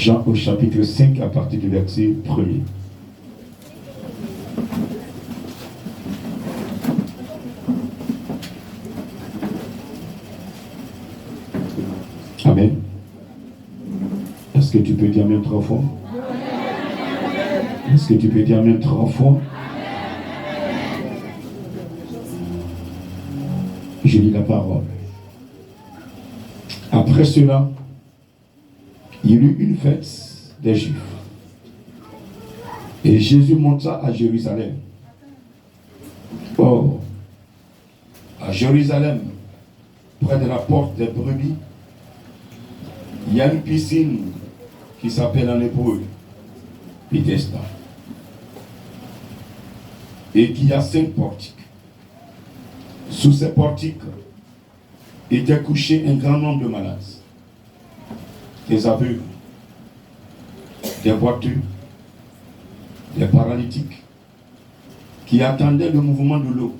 Jean au chapitre 5 à partir du verset 1er. Amen. Est-ce que tu peux dire Amen 3 fois? Est-ce que tu peux dire Amen 3 fois? Je lis la parole. Après cela, il y eut une fête des Juifs. Et Jésus monta à Jérusalem. Or, à Jérusalem, près de la porte des brebis, il y a une piscine qui s'appelle en hébreu Bethesda. Et qui a 5 portiques. Sous ces portiques était couché un grand nombre de malades. Des aveugles, des boiteux, des paralytiques, qui attendaient le mouvement de l'eau.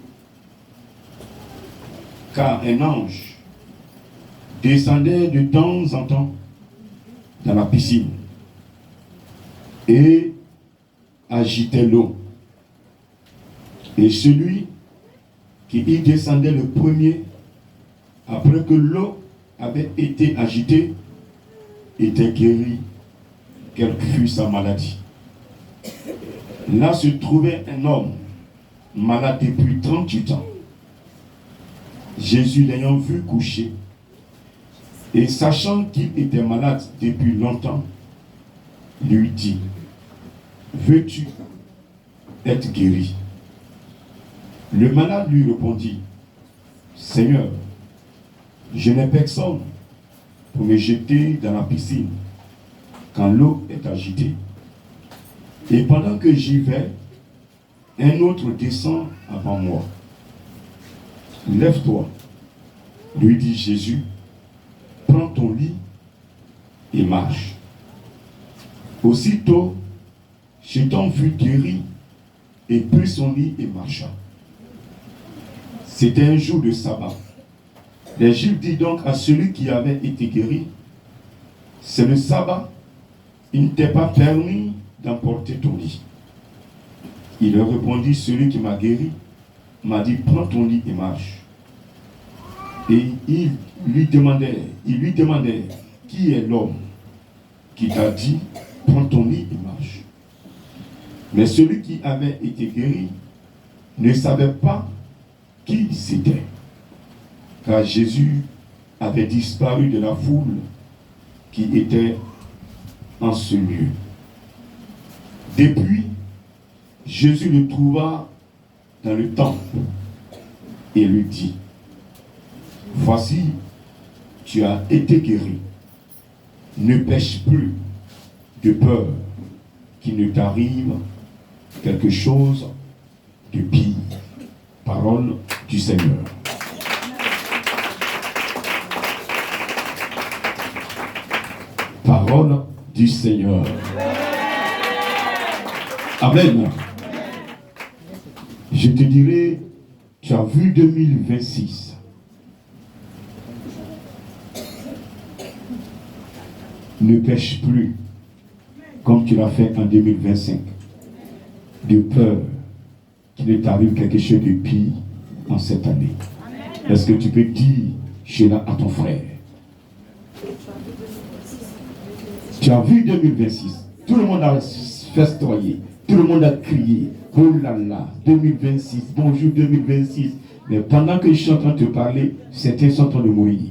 Car un ange descendait de temps en temps dans la piscine et agitait l'eau. Et celui qui y descendait le premier, après que l'eau avait été agitée, était guéri, quelle que fût sa maladie. Là se trouvait un homme malade depuis 38 ans. Jésus l'ayant vu coucher, et sachant qu'il était malade depuis longtemps, lui dit: veux-tu être guéri? Le malade lui répondit: Seigneur, je n'ai personne pour me jeter dans la piscine quand l'eau est agitée. Et pendant que j'y vais, un autre descend avant moi. Lève-toi, lui dit Jésus, prends ton lit et marche. Aussitôt, cet homme fut guéri et prit son lit et marcha. C'était un jour de sabbat. Les Juifs dirent donc à celui qui avait été guéri: c'est le sabbat, il ne t'est pas permis d'emporter ton lit. Il leur répondit: celui qui m'a guéri m'a dit, prends ton lit et marche. Et il lui demandait, qui est l'homme qui t'a dit, prends ton lit et marche? Mais celui qui avait été guéri ne savait pas qui c'était, car Jésus avait disparu de la foule qui était en ce lieu. Depuis, Jésus le trouva dans le temple et lui dit: voici, tu as été guéri. Ne pêche plus, de peur qu'il ne t'arrive quelque chose de pire. Parole du Seigneur. Parole du Seigneur. Amen. Je te dirai, tu as vu 2026. Ne pêche plus comme tu l'as fait en 2025. De peur qu'il ne t'arrive quelque chose de pire en cette année. Est-ce que tu peux dire cela à ton frère? Tu as vu 2026. Tout le monde a festoyé. Tout le monde a crié. Oh là là, 2026, bonjour 2026. Mais pendant que je suis en train de te parler, certains sont en train de mourir.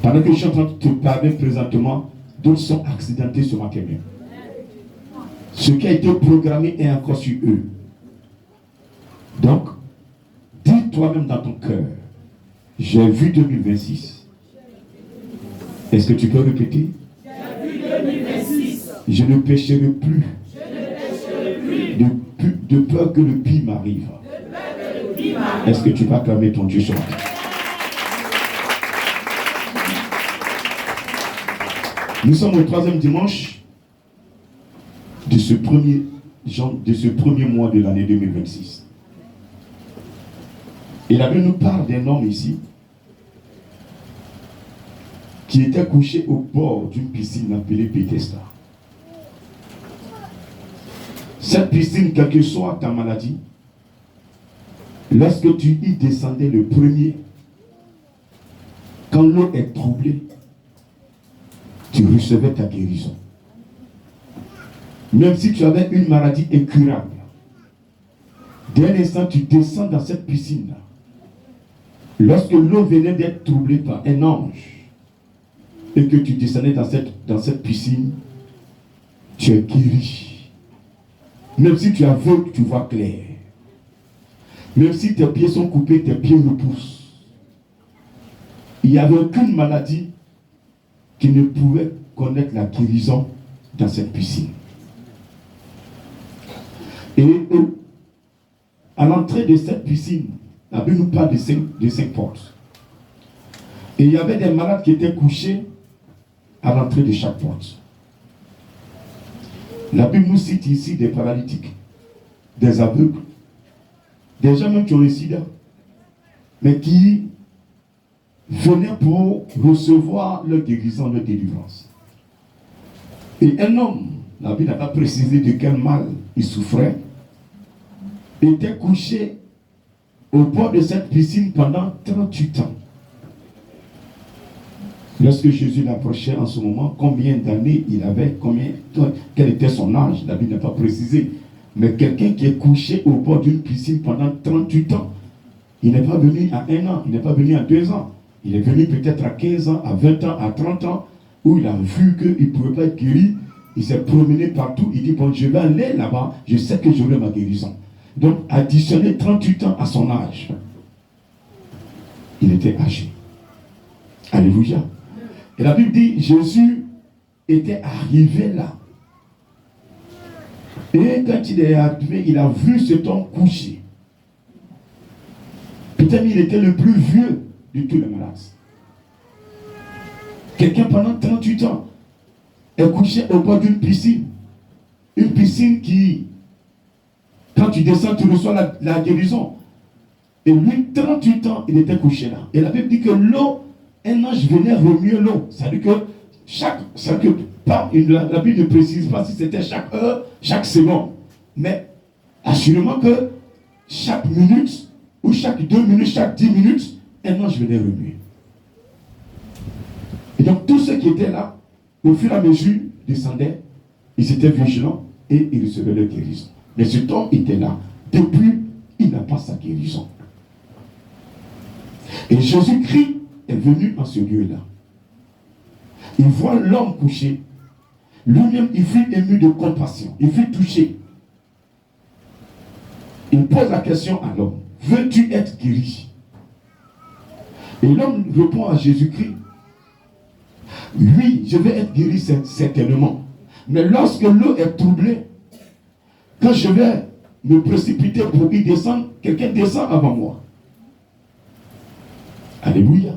Pendant que je suis en train de te parler présentement, d'autres sont accidentés ce matin même. Ce qui a été programmé est encore sur eux. Donc, dis toi-même dans ton cœur: j'ai vu 2026. Est-ce que tu peux répéter? J'ai vu 2026. Je ne pécherai plus. De peur que le pire m'arrive. Est-ce que tu vas acclamer ton Dieu ce matin? Nous sommes au 3e dimanche de ce premier mois de l'année 2026. Et la Bible nous parle d'un homme ici qui était couché au bord d'une piscine appelée Bethesda. Cette piscine, quelle que soit ta maladie, lorsque tu y descendais le premier, quand l'eau est troublée, tu recevais ta guérison. Même si tu avais une maladie incurable, dès l'instant tu descends dans cette piscine-là, lorsque l'eau venait d'être troublée par un ange, et que tu descendais dans cette piscine, tu es guéri. Même si tu es aveugle, tu vois clair. Même si tes pieds sont coupés, tes pieds repoussent. Il n'y avait aucune maladie qui ne pouvait connaître la guérison dans cette piscine. Et à l'entrée de cette piscine, la Bible nous parle de cinq portes. Et il y avait des malades qui étaient couchés à l'entrée de chaque porte. La Bible nous cite ici des paralytiques, des aveugles, des gens même qui ont le sida, mais qui venaient pour recevoir leur guérison, leur délivrance. Et un homme, la Bible n'a pas précisé de quel mal il souffrait, était couché au bord de cette piscine pendant 38 ans. Lorsque Jésus l'approchait en ce moment, combien d'années il avait, quel était son âge, la Bible n'a pas précisé. Mais quelqu'un qui est couché au bord d'une piscine pendant 38 ans, il n'est pas venu à 1 an, il n'est pas venu à 2 ans. Il est venu peut-être à 15 ans, à 20 ans, à 30 ans, où il a vu qu'il ne pouvait pas être guéri. Il s'est promené partout, il dit, bon, je vais aller là-bas, je sais que j'aurai ma guérison. Donc, additionner 38 ans à son âge, il était âgé. Alléluia. Et la Bible dit, Jésus était arrivé là. Et quand il est arrivé, il a vu cet homme couché. Peut-être il était le plus vieux de tous les malades. Quelqu'un pendant 38 ans est couché au bord d'une piscine. Une piscine qui, quand tu descends, tu reçois la guérison. Et lui, 38 ans, il était couché là. Et la Bible dit que l'eau, un ange venait remuer l'eau. C'est-à-dire que la Bible ne précise pas si c'était chaque heure, chaque seconde. Mais assurément que chaque minute, ou chaque 2 minutes, chaque 10 minutes, un ange venait remuer. Et donc tous ceux qui étaient là, au fur et à mesure, descendaient, ils étaient vigilants et ils recevaient leur guérison. Mais cet homme était là. Depuis, il n'a pas sa guérison. Et Jésus-Christ est venu en ce lieu-là. Il voit l'homme couché. Lui-même, il fut ému de compassion. Il fut touché. Il pose la question à l'homme. Veux-tu être guéri? Et l'homme répond à Jésus-Christ. Oui, je vais être guéri certainement. Mais lorsque l'eau est troublée, quand je vais me précipiter pour y descendre, quelqu'un descend avant moi. Alléluia.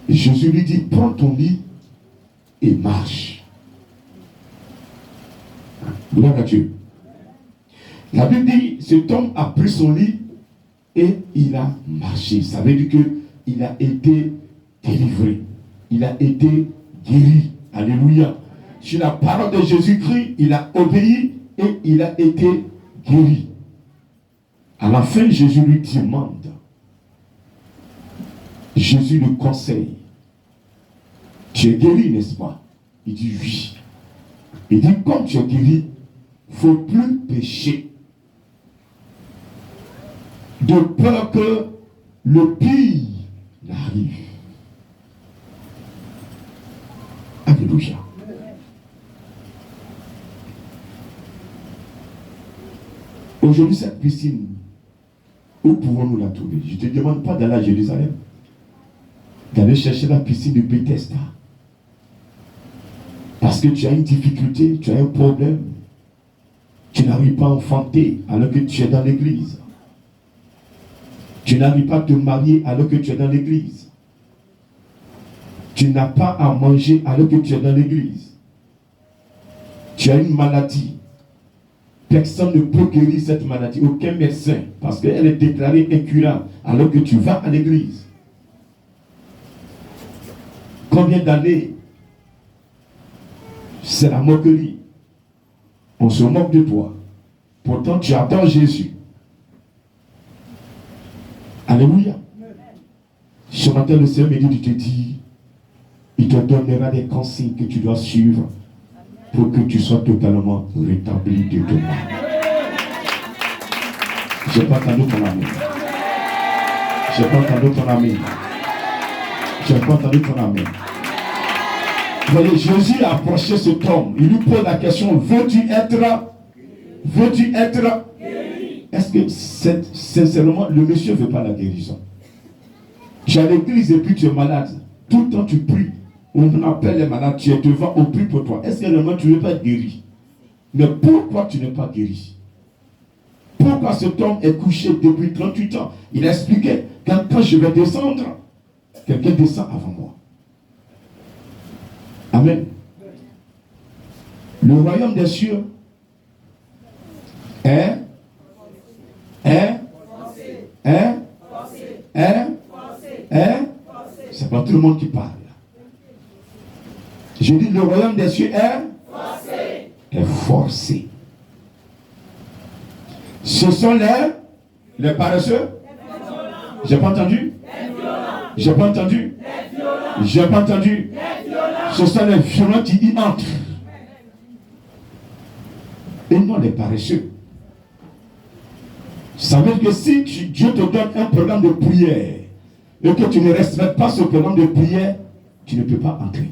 Et Jésus lui dit, prends ton lit et marche. Gloire à Dieu. La Bible dit, cet homme a pris son lit et il a marché. Ça veut dire qu'il a été délivré. Il a été guéri. Alléluia. Sur la parole de Jésus-Christ, il a obéi et il a été guéri. À la fin, Jésus lui demande. Jésus le conseille. Tu es guéri, n'est-ce pas? Il dit oui. Il dit, comme tu es guéri, il ne faut plus pécher. De peur que le pire n'arrive. Alléluia. Aujourd'hui, cette piscine, où pouvons-nous la trouver? Je ne te demande pas d'aller à Jérusalem, d'aller chercher la piscine de Bethesda. Parce que tu as une difficulté, tu as un problème. Tu n'arrives pas à enfanter alors que tu es dans l'église. Tu n'arrives pas à te marier alors que tu es dans l'église. Tu n'as pas à manger alors que tu es dans l'église. Tu as une maladie. Personne ne peut guérir cette maladie. Aucun médecin. Parce qu'elle est déclarée incurable alors que tu vas à l'église. Combien d'années? C'est la moquerie. On se moque de toi. Pourtant, tu attends Jésus. Alléluia. Ce matin, le Seigneur me dit, tu te dis, il te donnera des consignes que tu dois suivre pour que tu sois totalement rétabli de ton mal. Je n'ai pas entendu ton amen. Je n'ai pas entendu ton amen. Je n'ai pas entendu ton amen. Vous voyez, Jésus a approché cet homme. Il lui pose la question, veux-tu être guéri? Est-ce que sincèrement, le monsieur ne veut pas la guérison? Tu es à l'église et puis tu es malade. Tout le temps tu pries. On appelle les malades, tu es devant, on prie pour toi. Est-ce que réellement tu ne veux pas être guéri? Mais pourquoi tu n'es pas guéri? Pourquoi cet homme est couché depuis 38 ans? Il a expliqué, quand je vais descendre, quelqu'un descend avant moi. Amen. Le royaume des cieux est c'est pas tout le monde qui parle. Je dis le royaume des cieux est forcé. Ce sont les paresseux. J'ai pas entendu. J'ai pas entendu. J'ai pas entendu. Ce sont les violents qui y entrent. Et non les paresseux. Ça veut dire que si Dieu te donne un programme de prière et que tu ne respectes pas ce programme de prière, tu ne peux pas entrer.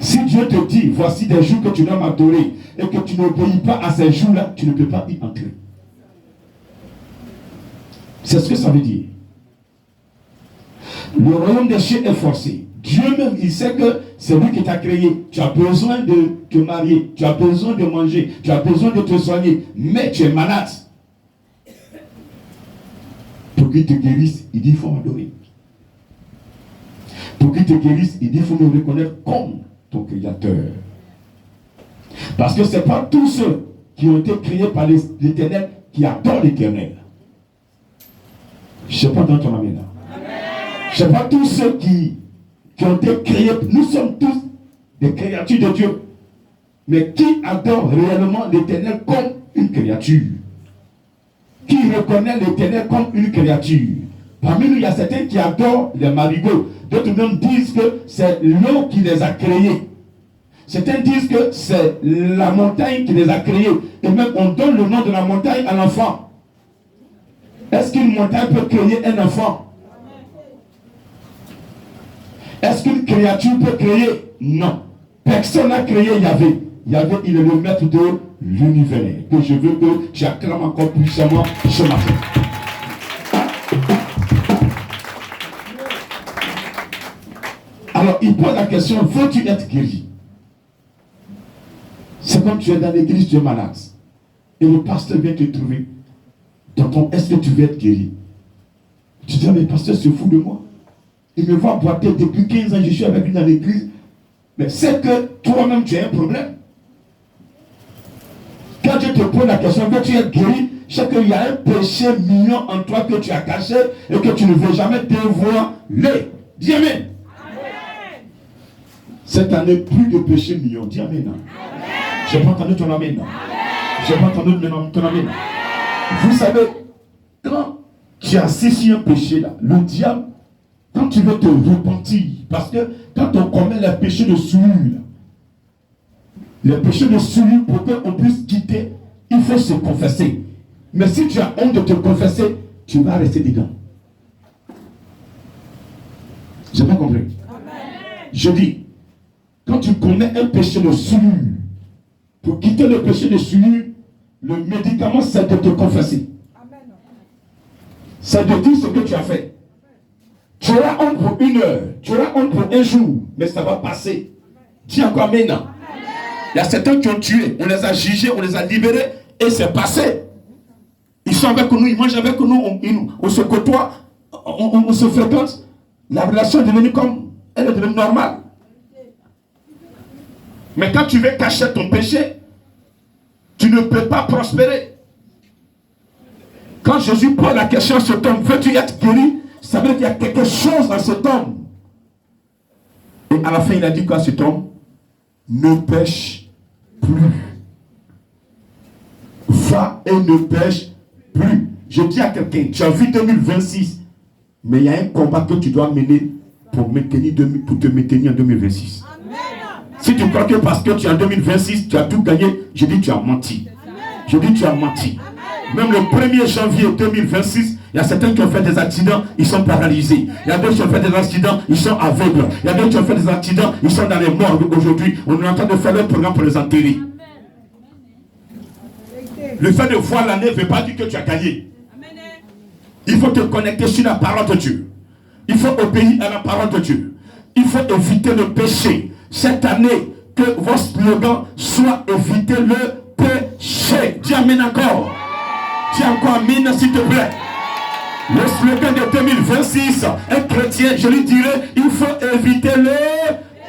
Si Dieu te dit, voici des jours que tu dois m'adorer et que tu n'obéis pas à ces jours-là, tu ne peux pas y entrer. C'est ce que ça veut dire. Le royaume des cieux est forcé. Dieu même, il sait que c'est lui qui t'a créé. Tu as besoin de te marier, tu as besoin de manger, tu as besoin de te soigner, mais tu es malade. Pour qu'il te guérisse, il dit il faut m'adorer. Pour qu'il te guérisse, il dit il faut me reconnaître comme ton créateur. Parce que ce n'est pas tous ceux qui ont été créés par l'Éternel qui adorent l'Éternel. Je ne sais pas dans ton amen là. Je ne sais pas tous ceux qui ont été créés. Nous sommes tous des créatures de Dieu. Mais qui adore réellement l'Éternel comme une créature? Qui reconnaît l'Éternel comme une créature? Parmi nous, il y a certains qui adorent les marigots. D'autres même disent que c'est l'eau qui les a créés. Certains disent que c'est la montagne qui les a créés. Et même on donne le nom de la montagne à l'enfant. Est-ce qu'une montagne peut créer un enfant? Est-ce qu'une créature peut créer? Non. Personne n'a créé Yahvé. Yahvé, il est le maître de l'univers. Que je veux que tu acclames encore puissamment ce matin. Alors, il pose la question, veux-tu être guéri? C'est comme tu es dans l'église, tu es malade. Et le pasteur vient te trouver. Est-ce que tu veux être guéri? Tu dis, mais le pasteur se fout de moi. Il me voit boiter depuis 15 ans, je suis avec lui dans l'église. Mais c'est que toi-même, tu as un problème. Quand Dieu te pose la question, veux-tu être guéri? C'est qu'il y a un péché mignon en toi que tu as caché et que tu ne veux jamais dévoiler. Dis amen. Cette année, plus de péché mignon. Dis amen. Je n'ai pas entendu ton amen. Je n'ai pas entendu ton amen. Vous savez, quand tu as saisi un péché là, le diable, quand tu veux te repentir, parce que quand on commet les péchés de souillure, les péchés de souillure, pour qu'on puisse quitter, il faut se confesser. Mais si tu as honte de te confesser, tu vas rester dedans. Je n'ai pas compris. Je dis, quand tu commets un péché de souillure, pour quitter le péché de souillure, le médicament, c'est de te confesser. C'est de dire ce que tu as fait. Tu auras honte pour 1 heure, tu auras honte pour 1 jour, mais ça va passer. Dis encore maintenant. Il y a certains qui ont tué, on les a jugés, on les a libérés, et c'est passé. Ils sont avec nous, ils mangent avec nous, on se côtoie, on se fréquente. La relation est devenue comme, elle est devenue normale. Mais quand tu veux cacher ton péché, tu ne peux pas prospérer. Quand Jésus pose la question à cet homme, veux-tu être guéri? Ça veut dire qu'il y a quelque chose dans cet homme. Et à la fin, il a dit quoi à cet homme? Ne pêche plus. Va et ne pêche plus. Je dis à quelqu'un, tu as vu 2026, mais il y a un combat que tu dois mener pour te maintenir en 2026. Amen. Si tu crois que parce que tu es en 2026, tu as tout gagné, je dis tu as menti. Amen. Je dis tu as menti. Amen. Même le 1er janvier 2026, il y a certains qui ont fait des accidents, ils sont paralysés. Il y a d'autres qui ont fait des accidents, ils sont aveugles. Il y a d'autres qui ont fait des accidents, ils sont dans les morts aujourd'hui. On est en train de faire le programme pour les enterrer. Le fait de voir l'année ne veut pas dire que tu as gagné. Il faut te connecter sur la parole de Dieu. Il faut obéir à la parole de Dieu. Il faut éviter le péché. Cette année, que vos slogans soient éviter le péché. Dis amen encore. Dis encore amen s'il te plaît. Le slogan de 2026, un chrétien, je lui dirais, il faut éviter le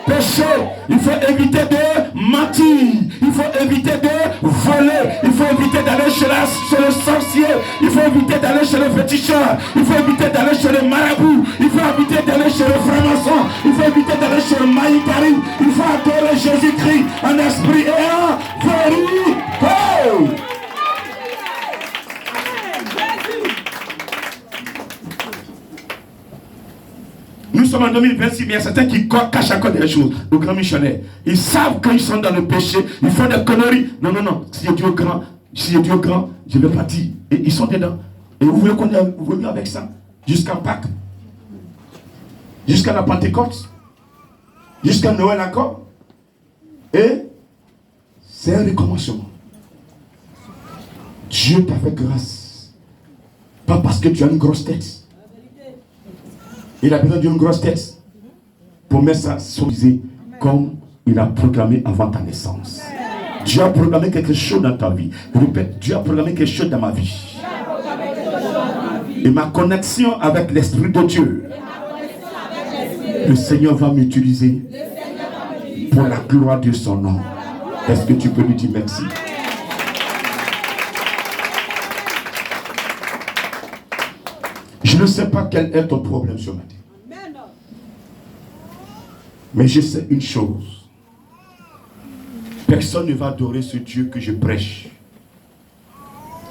péché. Il faut éviter de mentir. Il faut éviter de voler. Il faut éviter d'aller chez le sorcier. Il faut éviter d'aller chez le féticheur. Il faut éviter d'aller chez le marabout. Il faut éviter d'aller chez le franc-maçon. Il faut éviter d'aller chez le maïkari. Il faut adorer Jésus-Christ en esprit et en vérité. Nous sommes en 2026, mais il y a certains qui cachent encore des choses. Le grand missionnaire, ils savent quand ils sont dans le péché, ils font des conneries. Non, non, non, si Dieu est grand, je vais partir. Et ils sont dedans. Et vous voulez qu'on est venu avec ça jusqu'à Pâques, jusqu'à la Pentecôte, jusqu'à Noël encore. Et c'est un recommencement. Dieu t'a fait grâce. Pas parce que tu as une grosse tête. Il a besoin d'une grosse tête pour mettre ça solisé comme il a proclamé avant ta naissance. Dieu a proclamé quelque chose dans ta vie. Je répète, Dieu a proclamé quelque chose dans ma vie. Et ma connexion avec l'Esprit de Dieu, le Seigneur va m'utiliser pour la gloire de son nom. Est-ce que tu peux lui dire merci? Je ne sais pas quel est ton problème ce matin. Mais je sais une chose. Personne ne va adorer ce Dieu que je prêche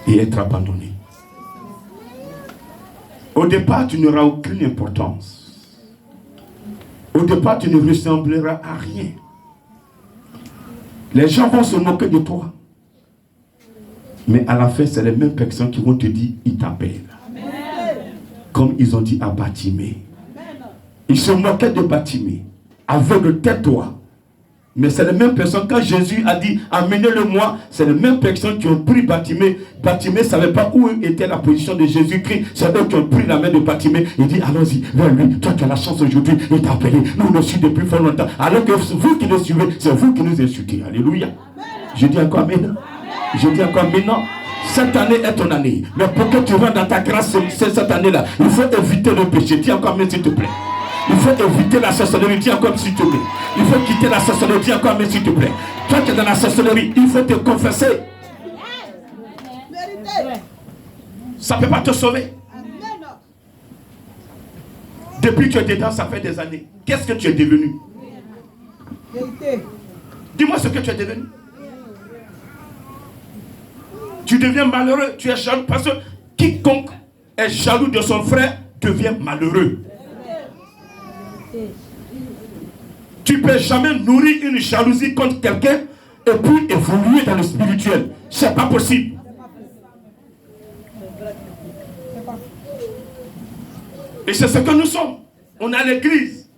et être abandonné. Au départ, tu n'auras aucune importance. Au départ, tu ne ressembleras à rien. Les gens vont se moquer de toi. Mais à la fin, c'est les mêmes personnes qui vont te dire, ils t'appellent. Comme ils ont dit à Bartimée. Ils se moquaient de Bartimée. Aveugle, tais-toi. Mais c'est les mêmes personnes, quand Jésus a dit amenez-le-moi, c'est les mêmes personnes qui ont pris Bartimée. Bartimée ne savait pas où était la position de Jésus-Christ. C'est eux qui ont pris la main de Bartimée. Il dit allons-y, vers lui. Toi, tu as la chance aujourd'hui, il t'a appelé. Nous le suivons depuis fort longtemps. Alors que vous qui le suivez, c'est vous qui nous insultez. Alléluia. Je dis encore amen. Je dis encore maintenant. Cette année est ton année. Mais pour que tu rentres dans ta grâce cette année-là, il faut éviter le péché. Dis encore amen s'il te plaît. Il faut éviter la sorcellerie. Dis encore s'il te plaît. Il faut quitter la sorcellerie. Dis encore mais s'il te plaît. Toi qui es dans la sorcellerie, il faut te confesser. Ça ne peut pas te sauver. Depuis que tu es dedans, ça fait des années. Qu'est-ce que tu es devenu? Dis-moi ce que tu es devenu. Tu deviens malheureux. Tu es jaloux. Parce que quiconque est jaloux de son frère devient malheureux. Tu ne peux jamais nourrir une jalousie contre quelqu'un et puis évoluer dans le spirituel. Ce n'est pas possible. Et c'est ce que nous sommes. On a l'église.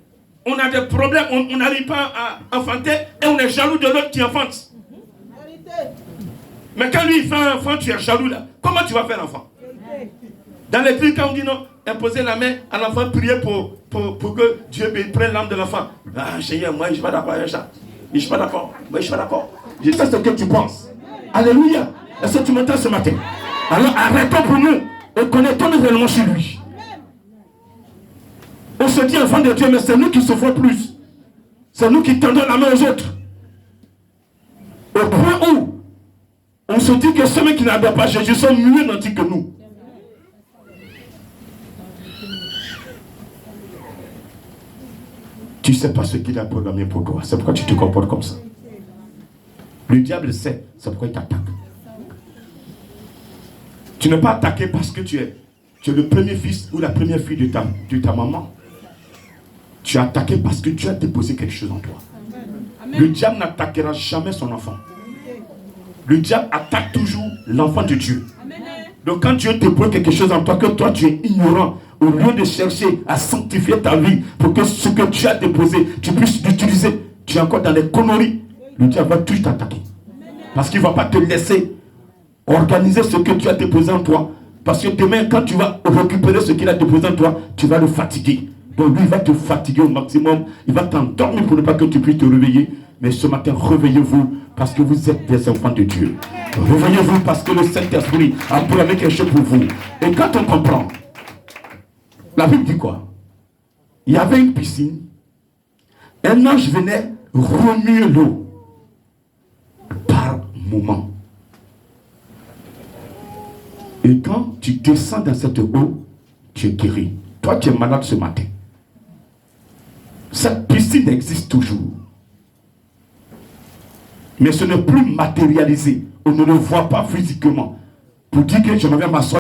On a des problèmes. On n'arrive pas à enfanter et on est jaloux de l'autre qui enfante. Mais quand lui il fait un enfant, tu es jaloux là. Comment tu vas faire l'enfant? Dans l'église, quand on dit non, imposer la main à l'enfant, prier pour que Dieu prenne l'âme de l'enfant. Ah, Seigneur, moi je ne suis pas d'accord avec ça. Je ne suis pas d'accord. Moi je ne suis pas d'accord. Je sais ce que tu penses. Alléluia. Est-ce que tu m'entends ce matin? Alors arrêtons pour nous et connaissons-nous réellement chez lui. On se dit enfant de Dieu, mais c'est nous qui souffrons plus. C'est nous qui tendons la main aux autres. Au point où on se dit que ceux qui n'adorent pas Jésus sont mieux nantis que nous. Tu ne sais pas ce qu'il a programmé pour toi. C'est pourquoi tu te comportes comme ça. Le diable sait, c'est pourquoi il t'attaque. Tu n'es pas attaqué parce que tu es le premier fils ou la première fille de ta maman. Tu es attaqué parce que Dieu a déposé quelque chose en toi. Amen. Le diable n'attaquera jamais son enfant. Le diable attaque toujours l'enfant de Dieu. Amen. Donc quand Dieu dépose quelque chose en toi, que toi tu es ignorant, au lieu de chercher à sanctifier ta vie pour que ce que tu as déposé, tu puisses l'utiliser, tu es encore dans les conneries, le diable va toujours t'attaquer. Parce qu'il ne va pas te laisser organiser ce que tu as déposé en toi. Parce que demain, quand tu vas récupérer ce qu'il a déposé en toi, tu vas le fatiguer. Donc lui, il va te fatiguer au maximum. Il va t'endormir pour ne pas que tu puisses te réveiller. Mais ce matin, réveillez-vous parce que vous êtes des enfants de Dieu. Réveillez-vous parce que le Saint-Esprit a programmé quelque chose pour vous. Et quand on comprend, la Bible dit quoi? Il y avait une piscine. Un ange venait remuer l'eau par moment. Et quand tu descends dans cette eau, tu es guéri. Toi, tu es malade ce matin. Cette piscine existe toujours. Mais ce n'est plus matérialisé. On ne le voit pas physiquement. Pour dire que je m'avais m'asseoir